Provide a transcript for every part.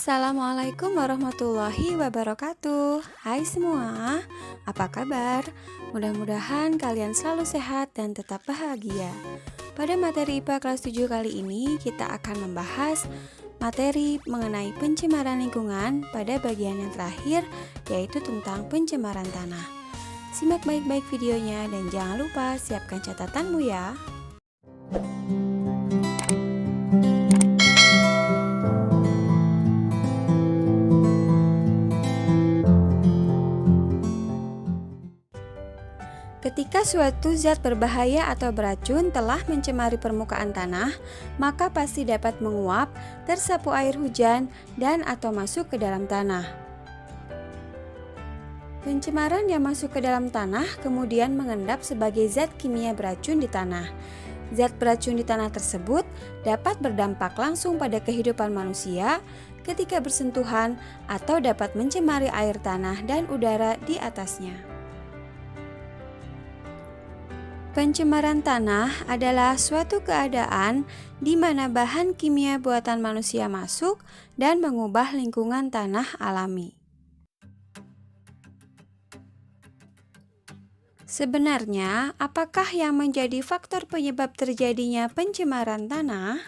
Assalamualaikum warahmatullahi wabarakatuh. Hai semua, apa kabar? Mudah-mudahan kalian selalu sehat dan tetap bahagia. Pada materi IPA kelas 7 kali ini, kita akan membahas materi mengenai pencemaran lingkungan pada bagian yang terakhir, yaitu tentang pencemaran tanah. Simak baik-baik videonya dan jangan lupa siapkan catatanmu ya. Ketika suatu zat berbahaya atau beracun telah mencemari permukaan tanah, maka pasti dapat menguap, tersapu air hujan, dan atau masuk ke dalam tanah. Pencemaran yang masuk ke dalam tanah kemudian mengendap sebagai zat kimia beracun di tanah. Zat beracun di tanah tersebut dapat berdampak langsung pada kehidupan manusia ketika bersentuhan atau dapat mencemari air tanah dan udara di atasnya. Pencemaran tanah adalah suatu keadaan di mana bahan kimia buatan manusia masuk dan mengubah lingkungan tanah alami. Sebenarnya, apakah yang menjadi faktor penyebab terjadinya pencemaran tanah?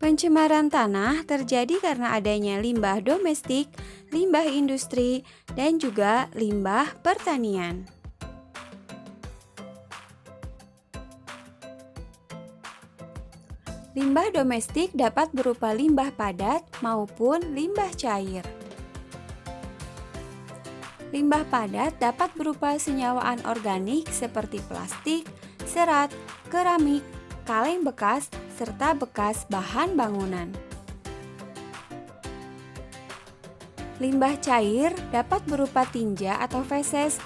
Pencemaran tanah terjadi karena adanya limbah domestik, limbah industri, dan juga limbah pertanian. Limbah domestik dapat berupa limbah padat maupun limbah cair. Limbah padat dapat berupa senyawa anorganik seperti plastik, serat, keramik, kaleng bekas, serta bekas bahan bangunan. Limbah cair dapat berupa tinja atau feses,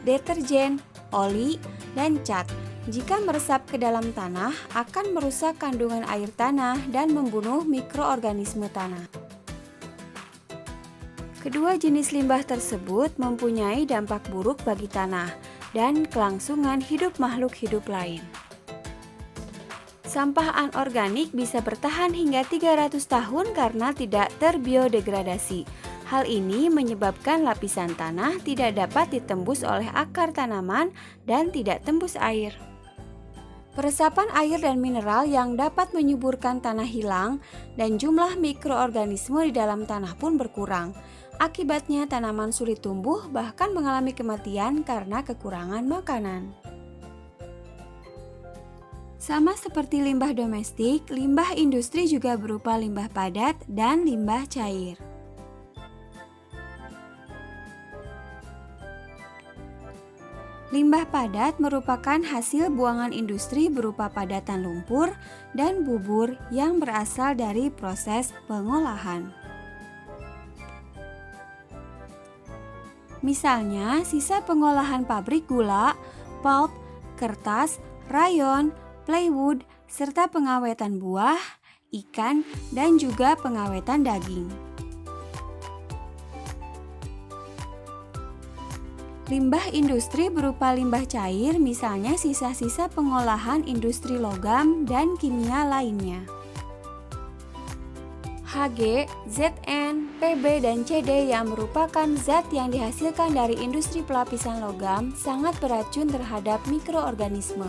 deterjen, oli, dan cat. Jika meresap ke dalam tanah, akan merusak kandungan air tanah dan membunuh mikroorganisme tanah. Kedua jenis limbah tersebut mempunyai dampak buruk bagi tanah dan kelangsungan hidup makhluk hidup lain. Sampah anorganik bisa bertahan hingga 300 tahun karena tidak terbiodegradasi. Hal ini menyebabkan lapisan tanah tidak dapat ditembus oleh akar tanaman dan tidak tembus air. Peresapan air dan mineral yang dapat menyuburkan tanah hilang dan jumlah mikroorganisme di dalam tanah pun berkurang. Akibatnya tanaman sulit tumbuh bahkan mengalami kematian karena kekurangan makanan. Sama seperti limbah domestik, limbah industri juga berupa limbah padat dan limbah cair. Limbah padat merupakan hasil buangan industri berupa padatan lumpur dan bubur yang berasal dari proses pengolahan. Misalnya, sisa pengolahan pabrik gula, pulp, kertas, rayon, plywood, serta pengawetan buah, ikan, dan juga pengawetan daging. Limbah industri berupa limbah cair, misalnya sisa-sisa pengolahan industri logam dan kimia lainnya. Hg, Zn, Pb, dan Cd yang merupakan zat yang dihasilkan dari industri pelapisan logam sangat beracun terhadap mikroorganisme.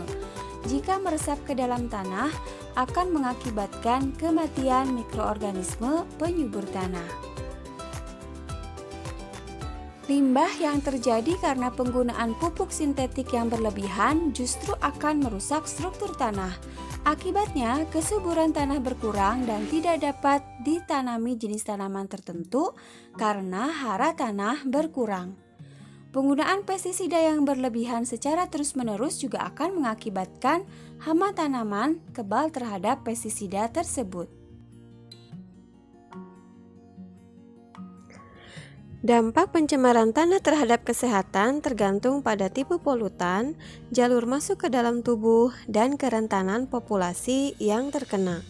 Jika meresap ke dalam tanah, akan mengakibatkan kematian mikroorganisme penyubur tanah. Limbah yang terjadi karena penggunaan pupuk sintetik yang berlebihan justru akan merusak struktur tanah. Akibatnya, kesuburan tanah berkurang dan tidak dapat ditanami jenis tanaman tertentu karena hara tanah berkurang. Penggunaan pestisida yang berlebihan secara terus-menerus juga akan mengakibatkan hama tanaman kebal terhadap pestisida tersebut. Dampak pencemaran tanah terhadap kesehatan tergantung pada tipe polutan, jalur masuk ke dalam tubuh, dan kerentanan populasi yang terkena.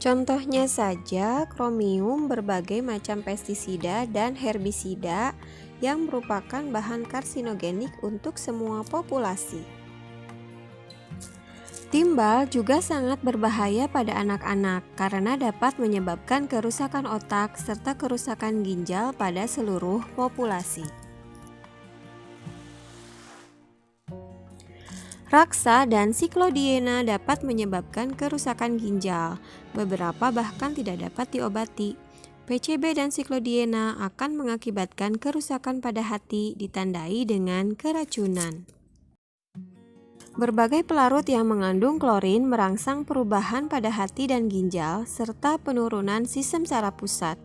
Contohnya saja kromium, berbagai macam pestisida dan herbisida yang merupakan bahan karsinogenik untuk semua populasi. Timbal juga sangat berbahaya pada anak-anak karena dapat menyebabkan kerusakan otak serta kerusakan ginjal pada seluruh populasi. Raksa dan siklodiena dapat menyebabkan kerusakan ginjal. Beberapa bahkan tidak dapat diobati. PCB dan siklodiena akan mengakibatkan kerusakan pada hati ditandai dengan keracunan. Berbagai pelarut yang mengandung klorin merangsang perubahan pada hati dan ginjal serta penurunan sistem saraf pusat.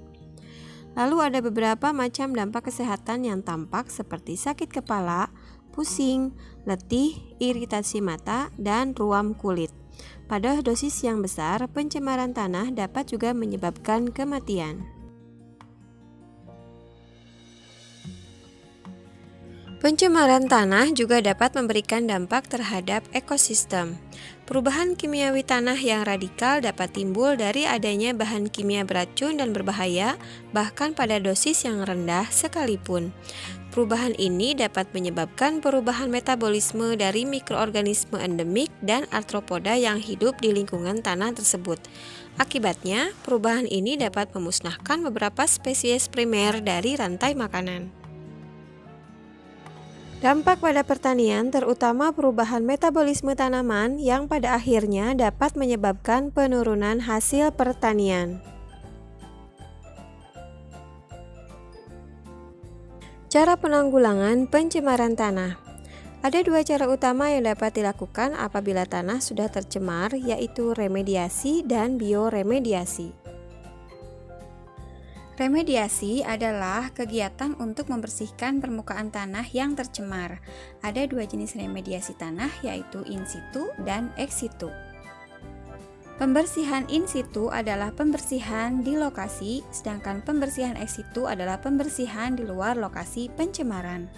Lalu ada beberapa macam dampak kesehatan yang tampak seperti sakit kepala, pusing, letih, iritasi mata, dan ruam kulit. Pada dosis yang besar, pencemaran tanah dapat juga menyebabkan kematian. Pencemaran tanah juga dapat memberikan dampak terhadap ekosistem. Perubahan kimiawi tanah yang radikal dapat timbul dari adanya bahan kimia beracun dan berbahaya, bahkan pada dosis yang rendah sekalipun. Perubahan ini dapat menyebabkan perubahan metabolisme dari mikroorganisme endemik dan arthropoda yang hidup di lingkungan tanah tersebut. Akibatnya, perubahan ini dapat memusnahkan beberapa spesies primer dari rantai makanan. Dampak pada pertanian terutama perubahan metabolisme tanaman yang pada akhirnya dapat menyebabkan penurunan hasil pertanian. Cara penanggulangan pencemaran tanah. Ada dua cara utama yang dapat dilakukan apabila tanah sudah tercemar, yaitu remediasi dan bioremediasi. Remediasi adalah kegiatan untuk membersihkan permukaan tanah yang tercemar. Ada dua jenis remediasi tanah, yaitu in situ dan ex situ. Pembersihan in situ adalah pembersihan di lokasi, sedangkan pembersihan ex situ adalah pembersihan di luar lokasi pencemaran.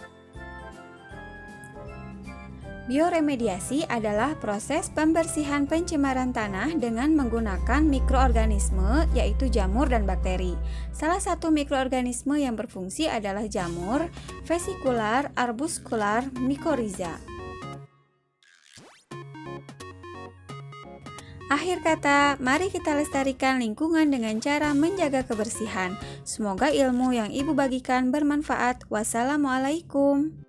Bioremediasi adalah proses pembersihan pencemaran tanah dengan menggunakan mikroorganisme, yaitu jamur dan bakteri. Salah satu mikroorganisme yang berfungsi adalah jamur, vesikular, arbuskular, mycorrhiza. Akhir kata, mari kita lestarikan lingkungan dengan cara menjaga kebersihan. Semoga ilmu yang Ibu bagikan bermanfaat. Wassalamualaikum.